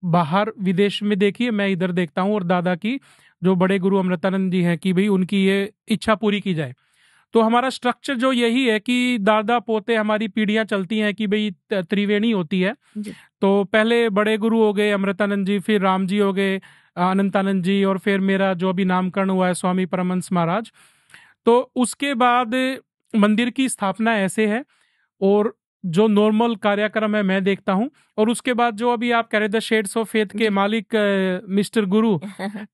बाहर विदेश में देखी है, मैं इधर देखता हूँ। और दादा की जो बड़े गुरु अमृतानंद जी हैं कि भाई उनकी ये इच्छा पूरी की जाए। तो हमारा स्ट्रक्चर जो यही है कि दादा पोते हमारी पीढ़ियां चलती हैं कि भाई त्रिवेणी होती है। जी। तो पहले बड़े गुरु हो गए अमृतानंद जी, फिर राम जी हो गए, अनंतानंद जी, और फिर मेरा जो अभी नामकरण हुआ है स्वामी परमहंस महाराज। तो उसके बाद मंदिर की स्थापना ऐसे है, और जो नॉर्मल कार्यक्रम है मैं देखता हूँ। और उसके बाद जो अभी आप कह रहे थे शेड्स ऑफ फेथ के जी। मालिक मिस्टर गुरु,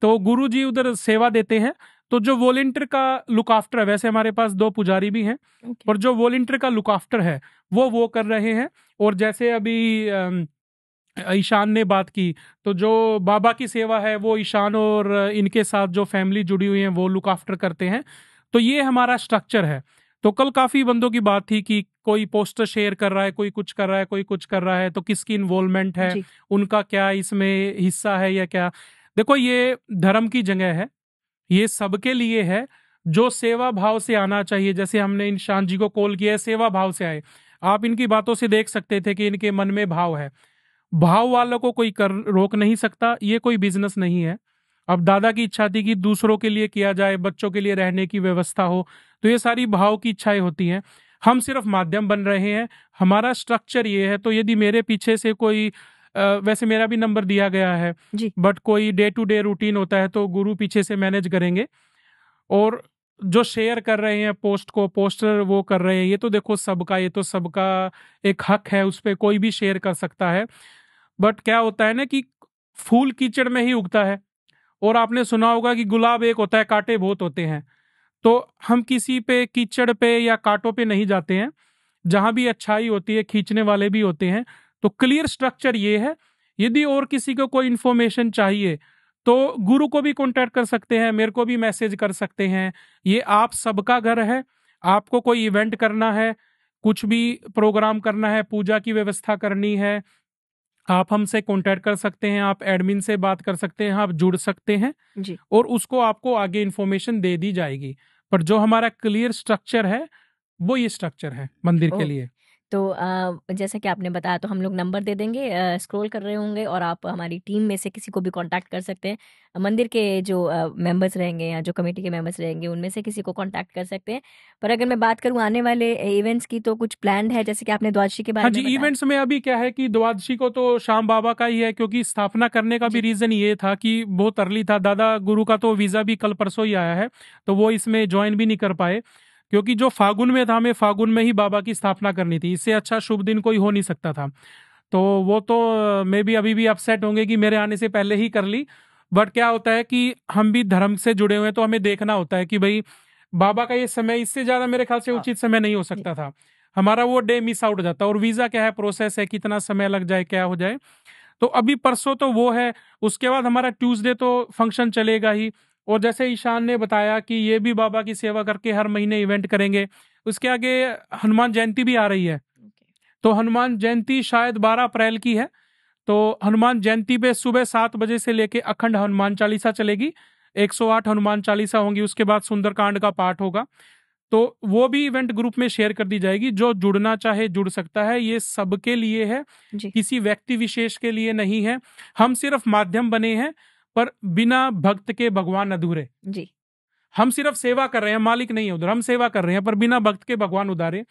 तो गुरु जी उधर सेवा देते हैं। तो जो वॉलेंटियर का लुक आफ्टर है, वैसे हमारे पास 2 पुजारी भी हैं, ओके। और जो वॉलेंटियर का लुक आफ्टर है वो कर रहे हैं। और जैसे अभी ईशान ने बात की, तो जो बाबा की सेवा है वो ईशान और इनके साथ जो फैमिली जुड़ी हुई है वो लुक आफ्टर करते हैं। तो ये हमारा स्ट्रक्चर है। तो कल काफी बंदों की बात थी कि कोई पोस्टर शेयर कर रहा है, कोई कुछ कर रहा है, कोई कुछ कर रहा है, तो किसकी इन्वॉल्वमेंट है, जी। उनका क्या इसमें हिस्सा है या क्या। देखो, ये धर्म की जगह है, ये सबके लिए है। जो सेवा भाव से आना चाहिए, जैसे हमने ईशान जी को कॉल किया है, सेवा भाव से आए। आप इनकी बातों से देख सकते थे कि इनके मन में भाव है। भाव वालों को कोई कर रोक नहीं सकता, ये कोई बिजनेस नहीं है। अब दादा की इच्छा थी कि दूसरों के लिए किया जाए, बच्चों के लिए रहने की व्यवस्था हो, तो ये सारी भाव की इच्छाएं होती हैं। हम सिर्फ माध्यम बन रहे हैं। हमारा स्ट्रक्चर ये है। तो यदि मेरे पीछे से कोई वैसे मेरा भी नंबर दिया गया है, जी। बट कोई डे टू डे रूटीन होता है तो गुरु पीछे से मैनेज करेंगे। और जो शेयर कर रहे हैं पोस्ट को, पोस्टर वो कर रहे हैं, ये तो देखो सबका, ये तो सबका एक हक है, उस पर कोई भी शेयर कर सकता है। बट क्या होता है ना कि फूल कीचड़ में ही उगता है। और आपने सुना होगा कि गुलाब एक होता है, कांटे बहुत होते हैं। तो हम किसी पे कीचड़ पे या कांटों पे नहीं जाते हैं। जहां भी अच्छाई होती है खींचने वाले भी होते हैं। तो क्लियर स्ट्रक्चर ये है। यदि और किसी को कोई इंफॉर्मेशन चाहिए तो गुरु को भी कांटेक्ट कर सकते हैं, मेरे को भी मैसेज कर सकते हैं। ये आप सबका घर है। आपको कोई इवेंट करना है, कुछ भी प्रोग्राम करना है, पूजा की व्यवस्था करनी है, आप हमसे कांटेक्ट कर सकते हैं, आप एडमिन से बात कर सकते हैं, आप जुड़ सकते हैं, जी। और उसको आपको आगे इन्फॉर्मेशन दे दी जाएगी। पर जो हमारा क्लियर स्ट्रक्चर है वो ये स्ट्रक्चर है मंदिर के लिए। तो जैसा कि आपने बताया, तो हम लोग नंबर दे देंगे, स्क्रॉल कर रहे होंगे, और आप हमारी टीम में से किसी को भी कांटेक्ट कर सकते हैं। मंदिर के जो मेंबर्स रहेंगे या जो कमेटी के मेंबर्स रहेंगे उनमें से किसी को कांटेक्ट कर सकते हैं। पर अगर मैं बात करूं आने वाले इवेंट्स की, तो कुछ प्लान है, जैसे कि आपने द्वादशी के हाँ बारे जी, में बताया। इवेंट्स में अभी क्या है कि द्वादशी को तो श्याम बाबा का ही है, क्योंकि स्थापना करने का भी जी। रीजन ये था कि बहुत अर्ली था। दादा गुरु का तो वीजा भी कल परसों ही आया है, तो वो इसमें ज्वाइन भी नहीं कर पाए, क्योंकि जो फागुन में था, हमें फागुन में ही बाबा की स्थापना करनी थी। इससे अच्छा शुभ दिन कोई हो नहीं सकता था। तो वो तो मे भी अभी भी अपसेट होंगे कि मेरे आने से पहले ही कर ली। बट क्या होता है कि हम भी धर्म से जुड़े हुए हैं, तो हमें देखना होता है कि भाई बाबा का ये समय, इससे ज्यादा मेरे ख्याल से उचित समय नहीं हो जी। सकता था। हमारा वो डे मिस आउट हो जाता। और वीजा क्या है, प्रोसेस है, कितना समय लग जाए, क्या हो जाए। तो अभी परसों तो वो है। उसके बाद हमारा ट्यूसडे तो फंक्शन चलेगा ही। और जैसे ईशान ने बताया कि ये भी बाबा की सेवा करके हर महीने इवेंट करेंगे। उसके आगे हनुमान जयंती भी आ रही है। ओके। तो हनुमान जयंती शायद 12 अप्रैल की है। तो हनुमान जयंती पे सुबह 7 बजे से लेके अखंड हनुमान चालीसा चलेगी। 108 हनुमान चालीसा होंगी, उसके बाद सुंदरकांड का पाठ होगा। तो वो भी इवेंट ग्रुप में शेयर कर दी जाएगी। जो जुड़ना चाहे जुड़ सकता है, ये सबके लिए है, जी। किसी व्यक्ति विशेष के लिए नहीं है। हम सिर्फ माध्यम बने हैं, पर बिना भक्त के भगवान अधूरे। जी। हम सिर्फ सेवा कर रहे हैं, मालिक नहीं है उधर, हम सेवा कर रहे हैं, पर बिना भक्त के भगवान उधारे।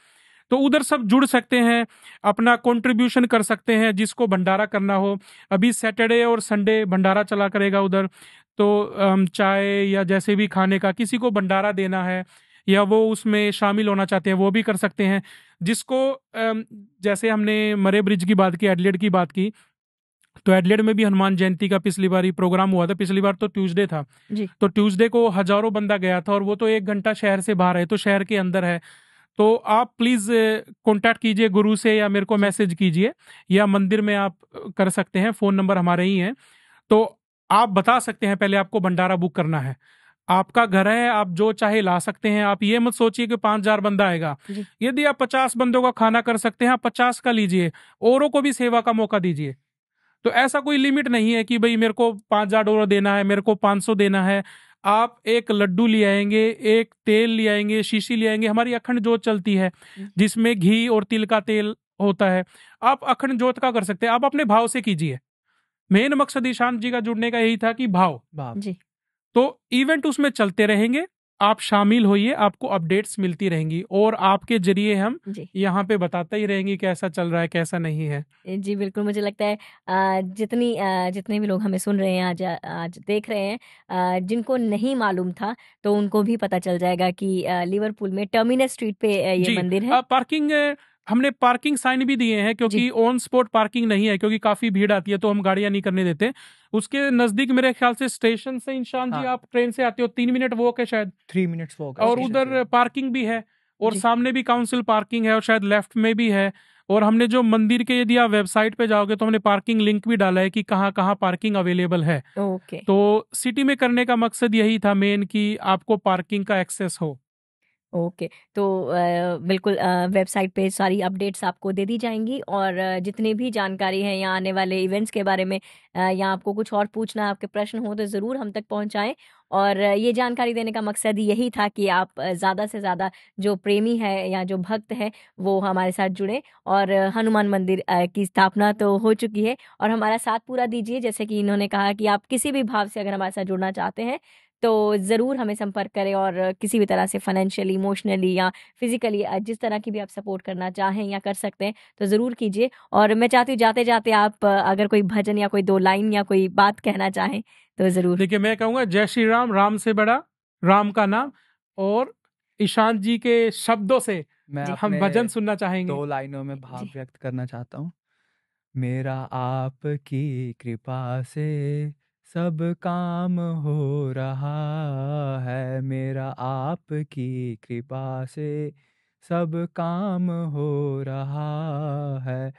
तो उधर सब जुड़ सकते हैं, अपना कंट्रीब्यूशन कर सकते हैं, जिसको भंडारा करना हो। अभी सैटरडे और संडे भंडारा चला करेगा उधर। तो चाय या जैसे भी खाने का किसी को भंडारा देना है, या वो उसमें शामिल होना चाहते हैं, वो भी कर सकते हैं। जिसको जैसे हमने मरे ब्रिज की बात की, एडलेड की बात की, तो एडलेड में भी हनुमान जयंती का पिछली बार ही प्रोग्राम हुआ था। पिछली बार तो ट्यूसडे था। जी। तो ट्यूसडे को हजारों बंदा गया था, और वो तो 1 घंटा शहर से बाहर है, तो शहर के अंदर है। तो आप प्लीज कांटेक्ट कीजिए गुरु से, या मेरे को जी। मैसेज कीजिए, या मंदिर में आप कर सकते हैं, फोन नंबर हमारे ही हैं। तो आप बता सकते हैं, पहले आपको भंडारा बुक करना है, आपका घर है, आप जो चाहे ला सकते हैं। आप ये मत सोचिए कि 5,000 बंदा आएगा। जी। यदि आप 50 बंदों का खाना कर सकते हैं, आप 50 का लीजिए, औरों को भी सेवा का मौका दीजिए। तो ऐसा कोई लिमिट नहीं है कि भाई मेरे को 5,000 डॉलर देना है, मेरे को 500 देना है। आप एक लड्डू ले आएंगे, एक तेल ले आएंगे, शीशी ले आएंगे, हमारी अखंड जोत चलती है जिसमें घी और तिल का तेल होता है। आप अखंड जोत का कर सकते हैं, आप अपने भाव से कीजिए। मेन मकसद ईशान जी का जुड़ने का यही था कि भाव जी तो इवेंट उसमें चलते रहेंगे, आप शामिल होइए, आपको अपडेट्स मिलती रहेंगी और आपके जरिए हम जी यहाँ पे बताते ही रहेंगे कैसा चल रहा है कैसा नहीं है। जी, बिल्कुल मुझे लगता है जितने भी लोग हमें सुन रहे हैं आज आज देख रहे हैं जिनको नहीं मालूम था तो उनको भी पता चल जाएगा कि लिवरपूल में टर्मिनस स्ट्रीट पे ये जी मंदिर है। पार्किंग हमने पार्किंग साइन भी दिए हैं, जी, क्योंकि ऑन स्पॉट पार्किंग नहीं है, क्योंकि काफी भीड़ आती है तो हम गाड़ियां नहीं करने देते। उसके नजदीक मेरे ख्याल से स्टेशन से इंशान जी हाँ। आप ट्रेन से आते हो 3 मिनट वॉक है शायद, 3 मिनट्स वॉक है और स्टेशन उधर से। पार्किंग भी है और जी। सामने भी काउंसिल पार्किंग है और शायद लेफ्ट में भी है। और हमने जो मंदिर के, यदि आप वेबसाइट पे जाओगे तो हमने पार्किंग लिंक भी डाला है कि कहाँ कहाँ पार्किंग अवेलेबल है। ओके, तो सिटी में करने का मकसद यही था मेन कि आपको पार्किंग का एक्सेस हो। ओके। तो बिल्कुल वेबसाइट पे सारी अपडेट्स आपको दे दी जाएँगी और जितनी भी जानकारी है यहाँ आने वाले इवेंट्स के बारे में या आपको कुछ और पूछना है, आपके प्रश्न हो तो ज़रूर हम तक पहुँचाएँ। और ये जानकारी देने का मकसद यही था कि आप ज़्यादा से ज़्यादा जो प्रेमी है या जो भक्त है, वो हमारे साथ जुड़ें और हनुमान मंदिर की स्थापना तो हो चुकी है और हमारा साथ पूरा दीजिए। जैसे कि इन्होंने कहा कि आप किसी भी भाव से अगर हमारे साथ जुड़ना चाहते हैं तो ज़रूर हमें संपर्क करें और किसी भी तरह से फाइनेंशियली, इमोशनली या फिज़िकली जिस तरह की भी आप सपोर्ट करना चाहें या कर सकते हैं, तो ज़रूर कीजिए। और मैं चाहती हूँ जाते-जाते आप अगर कोई भजन या कोई 2 लाइन या कोई बात कहना चाहें, तो ज़रूर। देखिए मैं कहूँगा जय श्री राम, राम से बड़ा राम का नाम, और ईशान जी के शब्दों से मैं जी। हम अपने भजन सुनना चाहेंगे। 2 लाइनों में भाव जी। व्यक्त करना चाहता हूँ। मेरा आपकी कृपा से सब काम हो रहा है, मेरा आपकी कृपा से सब काम हो रहा है।